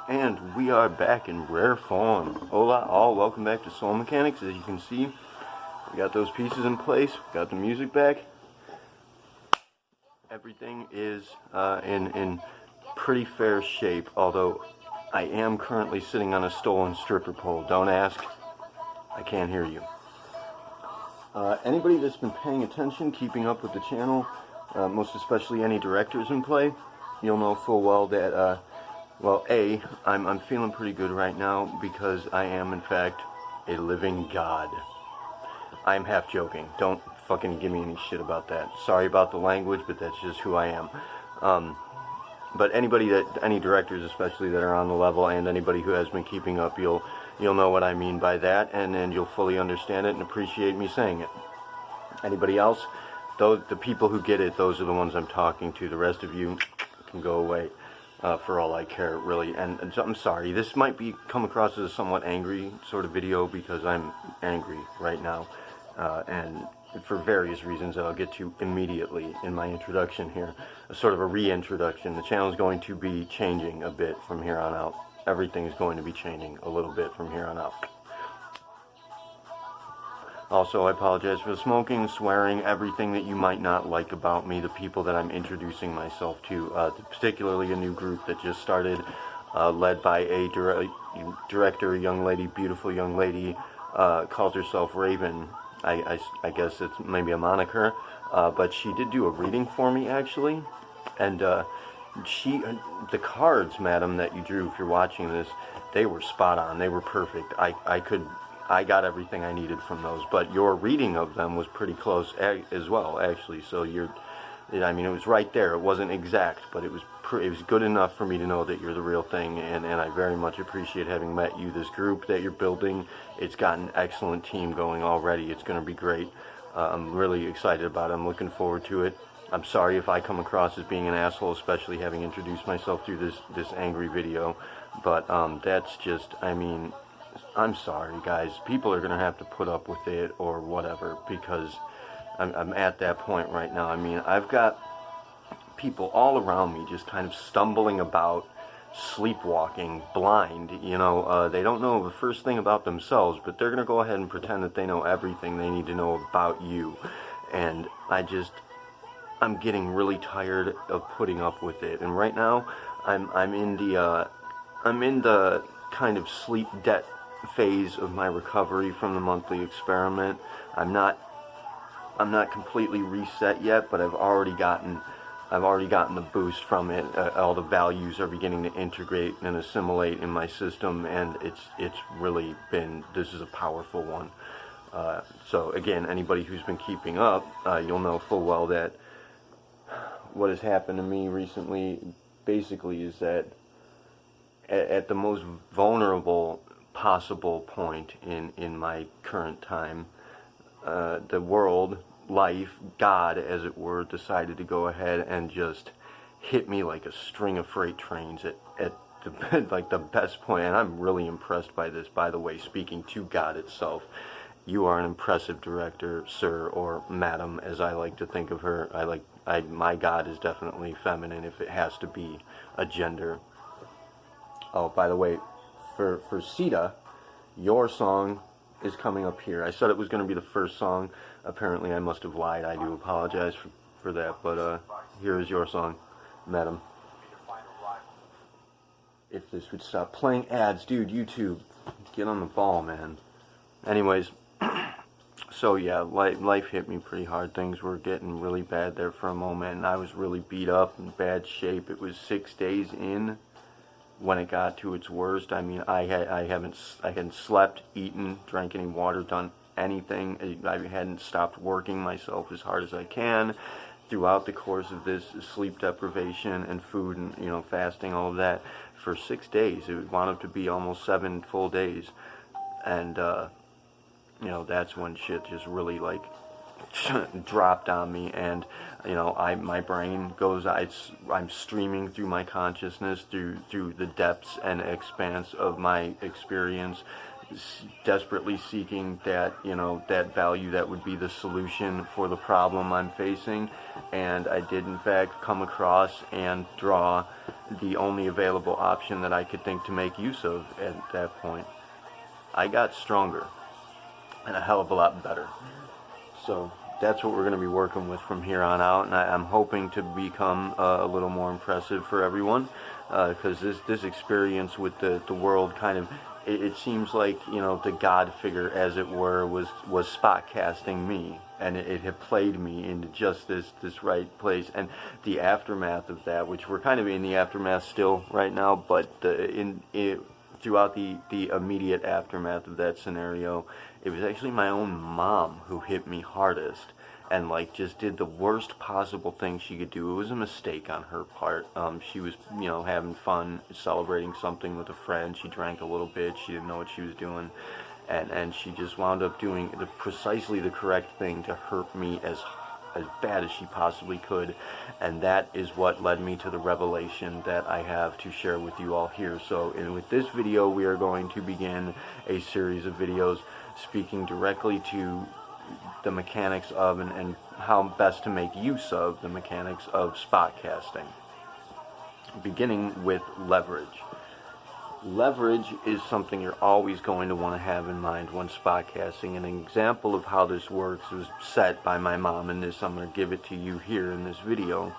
And we are back in rare form. Hola all, welcome back to Soul Mechanics. As you can see, we got those pieces in place, got the music back. Everything is in pretty fair shape, although I am currently sitting on a stolen stripper pole. Don't ask, I can't hear you. Anybody that's been paying attention, keeping up with the channel, most especially any directors in play, you'll know full well that well, I'm feeling pretty good right now because I am, in fact, a living god. I'm half joking. Don't fucking give me any shit about that. Sorry about the language, but that's just who I am. But any directors especially that are on the level, and anybody who has been keeping up, you'll know what I mean by that, and then you'll fully understand it and appreciate me saying it. Anybody else? The people who get it, those are the ones I'm talking to. The rest of you can go away. For all I care, really. And I'm sorry, this might come across as a somewhat angry sort of video because I'm angry right now, and for various reasons that I'll get to immediately in my introduction here, a sort of a reintroduction. The channel is going to be changing a bit from here on out. Everything is going to be changing a little bit from here on out. Also, I apologize for the smoking, swearing, everything that you might not like about me, the people that I'm introducing myself to, particularly a new group that just started, led by a director, a young lady, beautiful young lady, calls herself Raven. I guess it's maybe a moniker, but she did do a reading for me, actually, and the cards, madam, that you drew, if you're watching this, they were spot on, they were perfect. I got everything I needed from those, but your reading of them was pretty close as well, actually. So I mean, it was right there. It wasn't exact, but it was good enough for me to know that you're the real thing, and I very much appreciate having met you. This group that you're building, it's got an excellent team going already. It's going to be great. I'm really excited about it. I'm looking forward to it. I'm sorry if I come across as being an asshole, especially having introduced myself through this angry video, but that's just, I mean, I'm sorry, guys. People are going to have to put up with it or whatever, because I'm at that point right now. I mean, I've got people all around me just kind of stumbling about, sleepwalking, blind, you know. They don't know the first thing about themselves, but they're going to go ahead and pretend that they know everything they need to know about you. And I'm getting really tired of putting up with it. And right now, I'm in the kind of sleep debt phase of my recovery from the monthly experiment. I'm not completely reset yet, but I've already gotten the boost from it. All the values are beginning to integrate and assimilate in my system, and it's really been, this is a powerful one. So again, anybody who's been keeping up, you'll know full well that what has happened to me recently basically is that at the most vulnerable possible point in my current time, the world, life, God as it were, decided to go ahead and just hit me like a string of freight trains at the, like the best point. And I'm really impressed by this, by the way, speaking to God itself. You are an impressive director, sir, or madam, as I like to think of her. My God is definitely feminine if it has to be a gender. Oh, by the way, for Sita, your song is coming up here. I said it was going to be the first song. Apparently I must have lied. I do apologize for that, but here is your song, madam. If this would stop playing ads, dude, YouTube, get on the ball, man. Anyways, so yeah, life hit me pretty hard. Things were getting really bad there for a moment, and I was really beat up, in bad shape. It was 6 days in when it got to its worst. I mean, I hadn't slept, eaten, drank any water, done anything. I hadn't stopped working myself as hard as I can throughout the course of this sleep deprivation and food and, you know, fasting, all of that, for 6 days. It wound up to be almost 7 full days, and you know, that's when shit just really like dropped on me. And you know, my brain goes, I'm streaming through my consciousness, through the depths and expanse of my experience, desperately seeking that, you know, that value that would be the solution for the problem I'm facing. And I did in fact come across and draw the only available option that I could think to make use of at that point. I got stronger and a hell of a lot better. So that's what we're going to be working with from here on out, and I'm hoping to become a little more impressive for everyone, because this experience with the world kind of, it seems like, you know, the God figure, as it were, was spot casting me, and it had played me into just this right place. And the aftermath of that, which we're kind of in the aftermath still right now, but throughout the immediate aftermath of that scenario, it was actually my own mom who hit me hardest, and like just did the worst possible thing she could do. It was a mistake on her part. She was, you know, having fun, celebrating something with a friend. She drank a little bit. She didn't know what she was doing, and she just wound up doing precisely the correct thing to hurt me as bad as she possibly could. And that is what led me to the revelation that I have to share with you all here. So with this video, we are going to begin a series of videos speaking directly to the mechanics of and how best to make use of the mechanics of spot casting, beginning with leverage. Leverage is something you're always going to want to have in mind when spot casting. An example of how this works was set by my mom, and I'm going to give it to you here in this video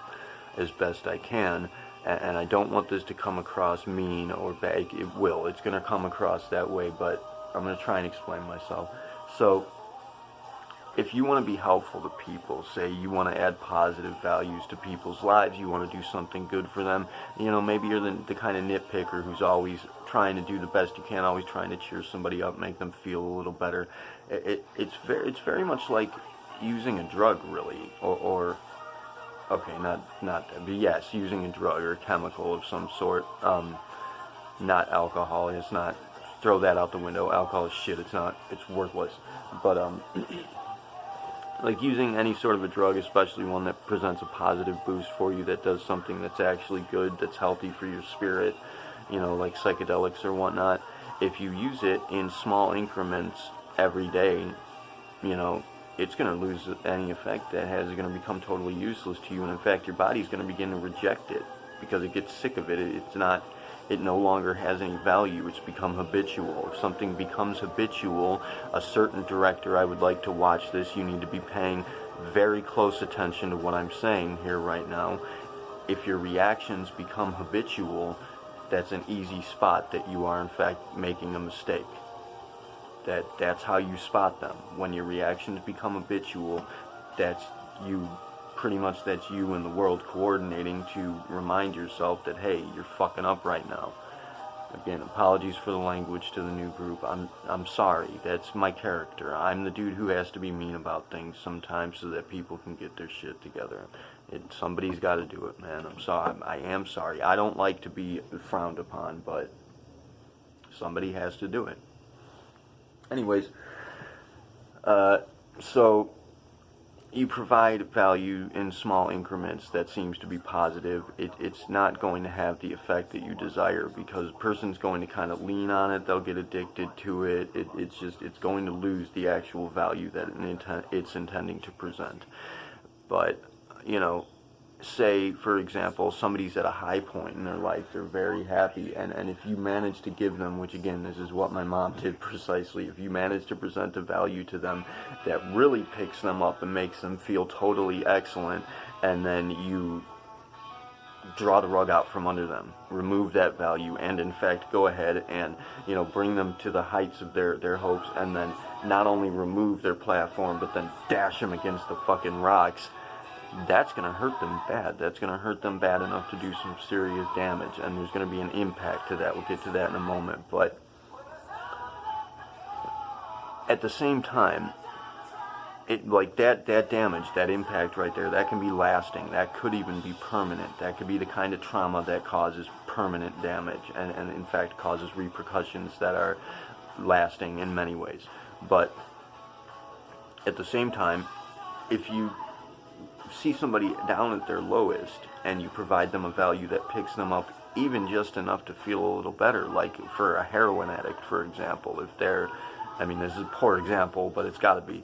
as best I can. And I don't want this to come across mean or bad. It will. It's going to come across that way, but I'm going to try and explain myself. So, if you want to be helpful to people, say you want to add positive values to people's lives, you want to do something good for them, you know, maybe you're the kind of nitpicker who's always trying to do the best you can, always trying to cheer somebody up, make them feel a little better. It's very much like using a drug, really, or okay, not that, but yes, using a drug or a chemical of some sort. Not alcohol. It's not. Throw that out the window. Alcohol is shit. It's not. It's worthless. But like using any sort of a drug, especially one that presents a positive boost for you, that does something that's actually good, that's healthy for your spirit, you know, like psychedelics or whatnot. If you use it in small increments every day, you know, it's going to lose any effect that has. It's going to become totally useless to you, and in fact, your body's going to begin to reject it because it gets sick of it. It no longer has any value. It's become habitual. If something becomes habitual, a certain director, I would like to watch this. You need to be paying very close attention to what I'm saying here right now. If your reactions become habitual, that's an easy spot that you are in fact making a mistake. That's how you spot them. When your reactions become habitual, that's you. Pretty much that's you and the world coordinating to remind yourself that, hey, you're fucking up right now. Again, apologies for the language to the new group. I'm sorry. That's my character. I'm the dude who has to be mean about things sometimes so that people can get their shit together. Somebody's got to do it, man. I'm sorry. I am sorry. I don't like to be frowned upon, but somebody has to do it. Anyways, so you provide value in small increments that seems to be positive. It's not going to have the effect that you desire, because a person's going to kind of lean on it. They'll get addicted to it. It's going to lose the actual value that it's intending to present. But, you know, say, for example, somebody's at a high point in their life, they're very happy, and if you manage to give them, which again, this is what my mom did precisely, if you manage to present a value to them that really picks them up and makes them feel totally excellent, and then you draw the rug out from under them, remove that value, and in fact go ahead and, you know, bring them to the heights of their hopes, and then not only remove their platform, but then dash them against the fucking rocks, that's going to hurt them bad. That's going to hurt them bad enough to do some serious damage, and there's going to be an impact to that. We'll get to that in a moment. But at the same time, like that damage, that impact right there, that can be lasting. That could even be permanent. That could be the kind of trauma that causes permanent damage, and in fact causes repercussions that are lasting in many ways. But at the same time, if you see somebody down at their lowest and you provide them a value that picks them up even just enough to feel a little better, like for a heroin addict, for example, if they're, I mean, this is a poor example, but it's got to be.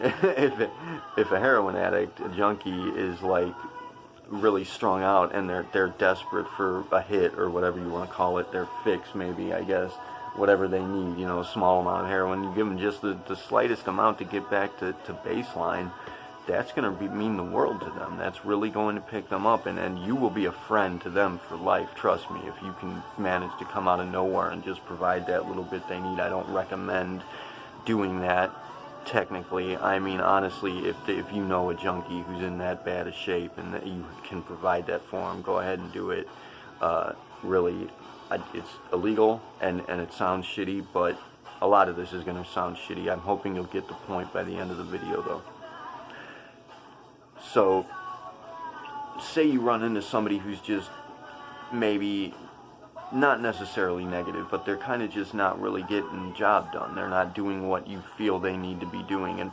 If a heroin addict, a junkie, is like really strung out, and they're desperate for a hit, or whatever you want to call it, their fix, maybe, I guess, whatever they need, you know, a small amount of heroin. You give them just the slightest amount to get back to baseline, that's going to mean the world to them. That's really going to pick them up, and you will be a friend to them for life, trust me, if you can manage to come out of nowhere and just provide that little bit they need. I don't recommend doing that, technically. I mean, honestly, if you know a junkie who's in that bad a shape and that you can provide that for them, go ahead and do it. Really, it's illegal, and it sounds shitty, but a lot of this is going to sound shitty. I'm hoping you'll get the point by the end of the video, though. So, say you run into somebody who's just maybe not necessarily negative, but they're kind of just not really getting the job done. They're not doing what you feel they need to be doing, and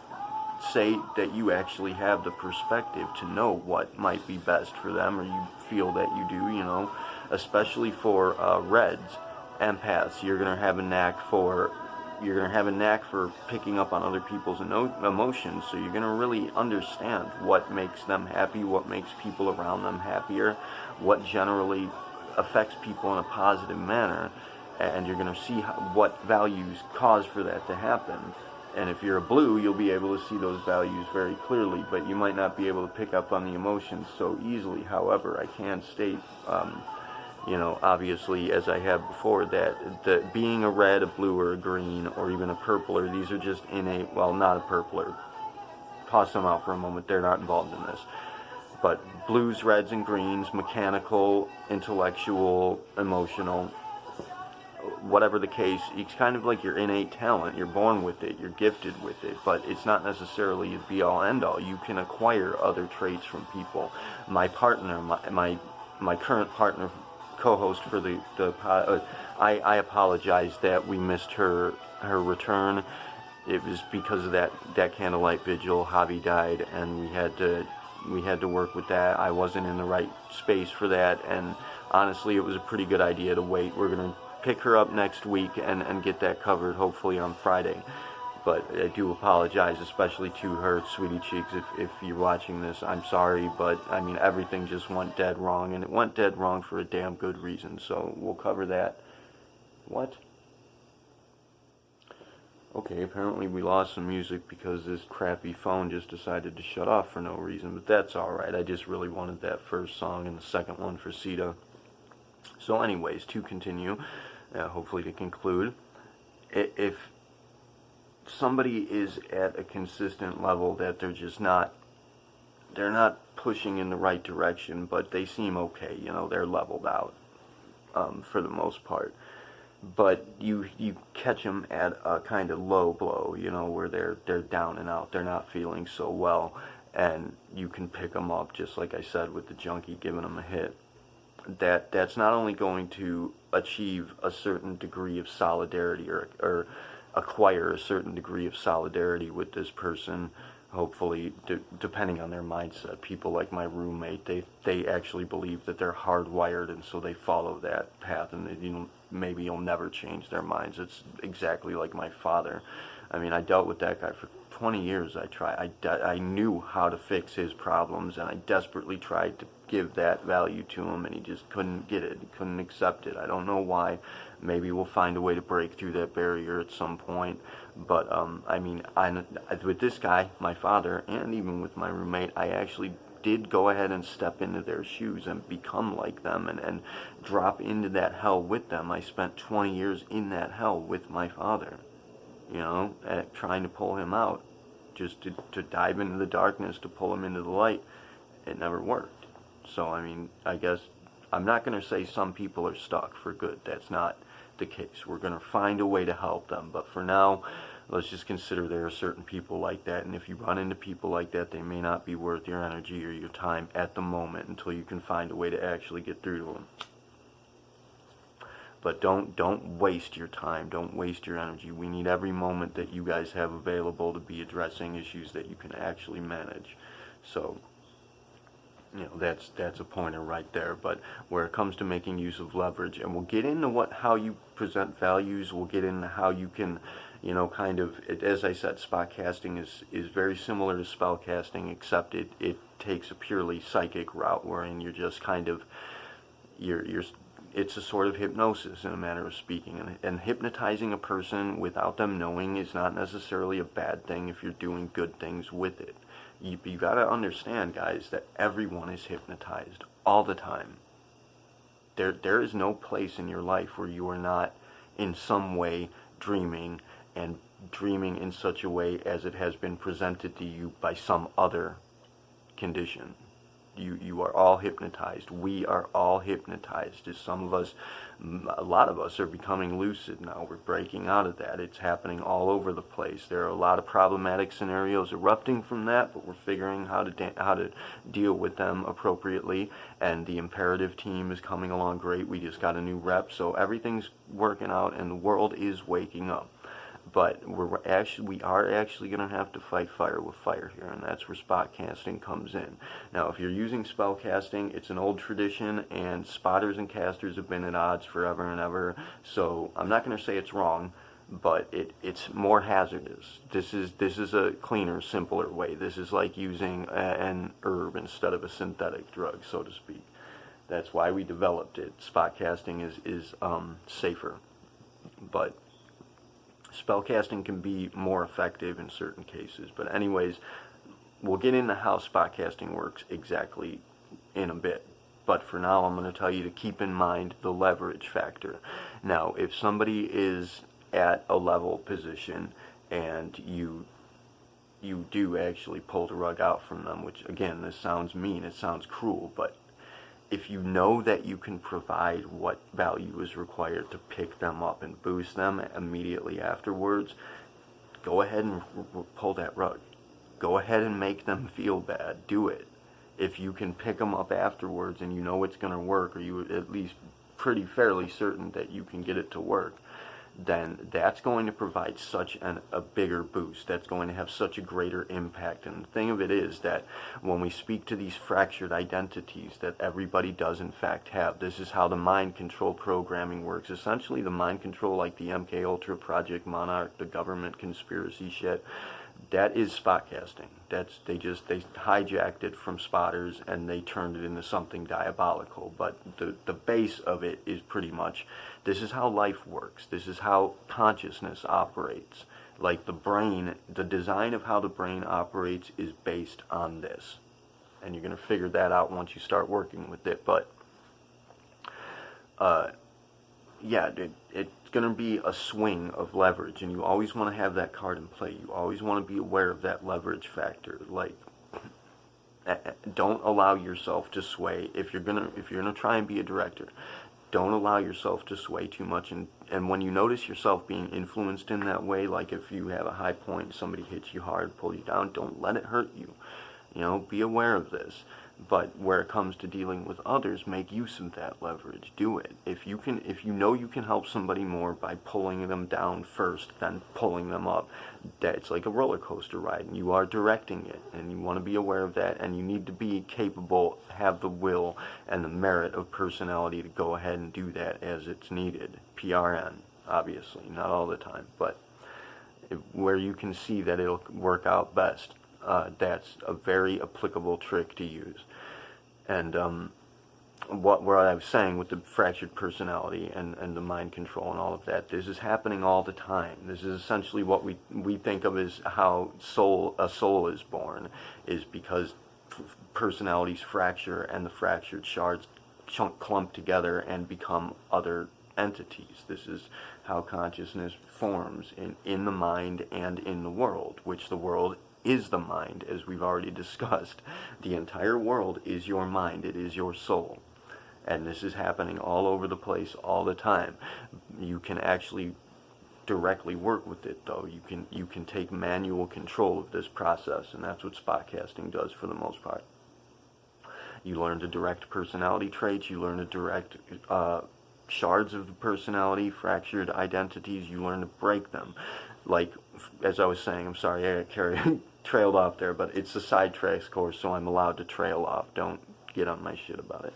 say that you actually have the perspective to know what might be best for them, or you feel that you do, you know, especially for reds, empaths. You're gonna have a knack for picking up on other people's emotions, so you're gonna really understand what makes them happy, what makes people around them happier, what generally affects people in a positive manner, and you're going to see what values cause for that to happen. And if you're a blue, you'll be able to see those values very clearly, but you might not be able to pick up on the emotions so easily. However, I can state, you know, obviously, as I have before, that being a red, a blue, or a green, or even a purpler, these are just innate. Well, not a purpler. Toss them out for a moment. They're not involved in this. But blues, reds, and greens, mechanical, intellectual, emotional, whatever the case, it's kind of like your innate talent. You're born with it, you're gifted with it, but it's not necessarily a be-all, end-all. You can acquire other traits from people. My partner, my current partner, co-host for I apologize that we missed her return. It was because of that candlelight vigil. Javi died, and we had to work with that. I wasn't in the right space for that, and honestly, it was a pretty good idea to wait. We're going to pick her up next week and get that covered, hopefully on Friday. But I do apologize, especially to her, Sweetie Cheeks, if you're watching this. I'm sorry, but I mean, everything just went dead wrong, and it went dead wrong for a damn good reason, so we'll cover that. What? Okay, apparently we lost some music because this crappy phone just decided to shut off for no reason, but that's alright. I just really wanted that first song and the second one for Sita. So anyways, to continue, hopefully to conclude, if somebody is at a consistent level that they're not pushing in the right direction, but they seem okay, you know, they're leveled out for the most part. But you catch them at a kind of low blow, you know, where they're down and out, they're not feeling so well, and you can pick them up, just like I said with the junkie, giving them a hit. That's not only going to achieve a certain degree of solidarity, or acquire a certain degree of solidarity with this person, hopefully, depending on their mindset. People like my roommate, they actually believe that they're hardwired, and so they follow that path, and maybe you'll never change their minds. It's exactly like my father. I mean, I dealt with that guy for 20 years. I knew how to fix his problems, and I desperately tried to give that value to him, and he just couldn't get it. He couldn't accept it. I don't know why. Maybe we'll find a way to break through that barrier at some point. But I mean, with this guy, my father, and even with my roommate, I actually did go ahead and step into their shoes and become like them, and drop into that hell with them. I spent 20 years in that hell with my father, you know, trying to pull him out, just to dive into the darkness, to pull him into the light. It never worked. So, I mean, I guess I'm not going to say some people are stuck for good. That's not the case. We're going to find a way to help them. But for now, let's just consider there are certain people like that. And if you run into people like that, they may not be worth your energy or your time at the moment until you can find a way to actually get through to them. But don't waste your time. Don't waste your energy. We need every moment that you guys have available to be addressing issues that you can actually manage. So, that's a pointer right there. But where it comes to making use of leverage, and we'll get into how you present values, we'll get into how you can, as I said, spot casting is very similar to spell casting, except it takes a purely psychic route, wherein you're just you're it's a sort of hypnosis in a manner of speaking, and hypnotizing a person without them knowing is not necessarily a bad thing if you're doing good things with it. You got to understand, guys, that everyone is hypnotized all the time. There is no place in your life where you are not in some way dreaming, and dreaming in such a way as it has been presented to you by some other condition. You are all hypnotized. We are all hypnotized. As some of us, a lot of us are becoming lucid now. We're breaking out of that. It's happening all over the place. There are a lot of problematic scenarios erupting from that, but we're figuring how to deal with them appropriately. And the imperative team is coming along great. We just got a new rep, so everything's working out, and the world is waking up. But we are actually going to have to fight fire with fire here, and that's where spot casting comes in. Now, if you're using spell casting, it's an old tradition, and spotters and casters have been at odds forever and ever. So I'm not going to say it's wrong, but it's more hazardous. This is a cleaner, simpler way. This is like using an herb instead of a synthetic drug, so to speak. That's why we developed it. Spot casting is safer, but spellcasting can be more effective in certain cases. But anyways, we'll get into how spellcasting works exactly in a bit. But for now, I'm going to tell you to keep in mind the leverage factor. Now, if somebody is at a level position and you do actually pull the rug out from them, which, again, this sounds mean, it sounds cruel, but if you know that you can provide what value is required to pick them up and boost them immediately afterwards, go ahead and pull that rug. Go ahead and make them feel bad. Do it. If you can pick them up afterwards and you know it's going to work, or you at least pretty fairly certain that you can get it to work, then that's going to provide such a bigger boost. That's going to have such a greater impact. And the thing of it is that when we speak to these fractured identities that everybody does in fact have, this is how the mind control programming works. Essentially, the mind control, like the MK Ultra, Project Monarch, the government conspiracy shit, that is spot casting. They hijacked it from spotters and they turned it into something diabolical. But the base of it is pretty much, this is how life works. This is how consciousness operates. Like the brain, the design of how the brain operates is based on this. And you're going to figure that out once you start working with it. But yeah, it's going to be a swing of leverage, and you always want to have that card in play. You always want to be aware of that leverage factor. Like, don't allow yourself to sway. If you're gonna try and be a director, don't allow yourself to sway too much. And when you notice yourself being influenced in that way, like if you have a high point, somebody hits you hard, pull you down, don't let it hurt you. Be aware of this. But where it comes to dealing with others, make use of that leverage. Do it. If you know you can help somebody more by pulling them down first, then pulling them up, that's like a roller coaster ride, and you are directing it, and you want to be aware of that, and you need to be capable, have the will and the merit of personality to go ahead and do that as it's needed. PRN, obviously, not all the time, but where you can see that it'll work out best. That's a very applicable trick to use. And what I was saying with the fractured personality and the mind control and all of that, this is happening all the time. This is essentially what we think of as how a soul is born, is because personalities fracture and the fractured shards clump together and become other entities. This is how consciousness forms in the mind and in the world, which the world is the mind, as we've already discussed. The entire world is your mind. It is your soul. And this is happening all over the place all the time. You can actually directly work with it, though. You can take manual control of this process, and that's what spot casting does for the most part. You learn to direct personality traits. You learn to direct shards of the personality, fractured identities. You learn to break them. Like, as I was saying, I'm sorry, I trailed off there, but it's a sidetracks course, so I'm allowed to trail off. Don't get on my shit about it.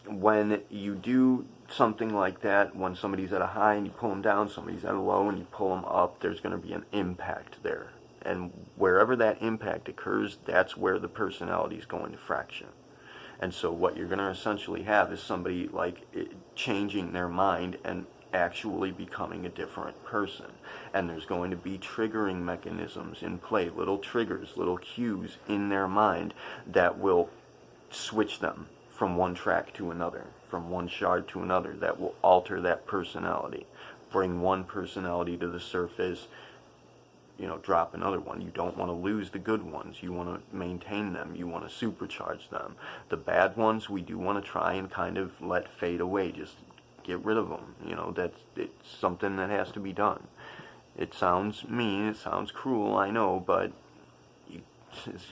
When you do something like that, when somebody's at a high and you pull them down, somebody's at a low and you pull them up, there's going to be an impact there. And wherever that impact occurs, that's where the personality is going to fraction. And so what you're going to essentially have is somebody like changing their mind and actually becoming a different person. And there's going to be triggering mechanisms in play, little triggers, little cues in their mind that will switch them from one track to another, from one shard to another, that will alter that personality. Bring one personality to the surface, drop another one. You don't want to lose the good ones. You want to maintain them. You want to supercharge them. The bad ones, we do want to try and kind of let fade away. Just get rid of them. It's something that has to be done. It sounds mean. It sounds cruel, I know, but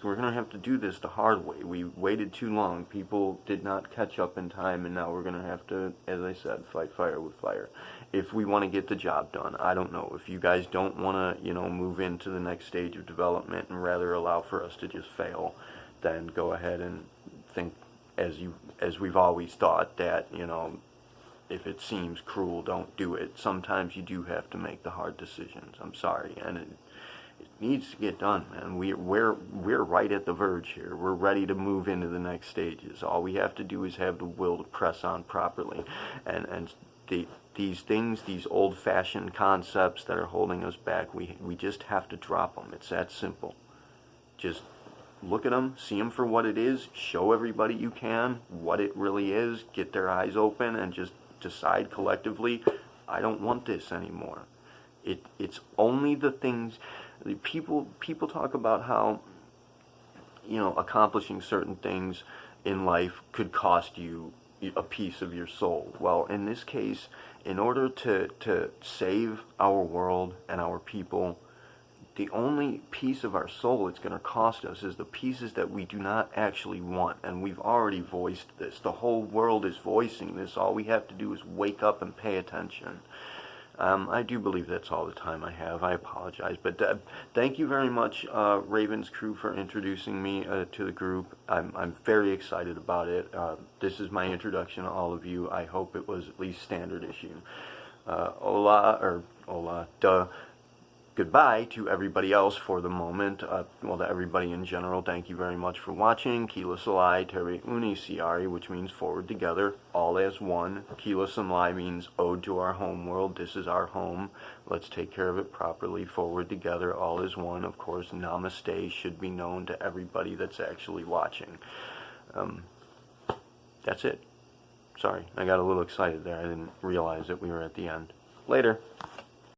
we're going to have to do this the hard way. We waited too long. People did not catch up in time, and now we're going to have to, as I said, fight fire with fire. If we want to get the job done, I don't know. If you guys don't want to, move into the next stage of development and rather allow for us to just fail, then go ahead and think as we've always thought that, if it seems cruel, don't do it. Sometimes you do have to make the hard decisions. I'm sorry, and it needs to get done, man. We're right at the verge here. We're ready to move into the next stages. All we have to do is have the will to press on properly, and these things, these old-fashioned concepts that are holding us back, we just have to drop them. It's that simple. Just look at them, see them for what it is, show everybody you can what it really is, get their eyes open, and just decide collectively, I don't want this anymore. It's only the things. People talk about how, accomplishing certain things in life could cost you a piece of your soul. Well, in this case, in order to save our world and our people, the only piece of our soul it's going to cost us is the pieces that we do not actually want. And we've already voiced this. The whole world is voicing this. All we have to do is wake up and pay attention. I do believe that's all the time I have. I apologize. But thank you very much, Raven's Crew, for introducing me to the group. I'm very excited about it. This is my introduction to all of you. I hope it was at least standard issue. Hola, duh. Goodbye to everybody else for the moment. To everybody in general, thank you very much for watching. Kila Salai Terre Uni Siari, which means forward together, all as one. Kila Samlai means ode to our home world. This is our home. Let's take care of it properly. Forward together, all as one. Of course, namaste should be known to everybody that's actually watching. That's it. Sorry, I got a little excited there. I didn't realize that we were at the end. Later.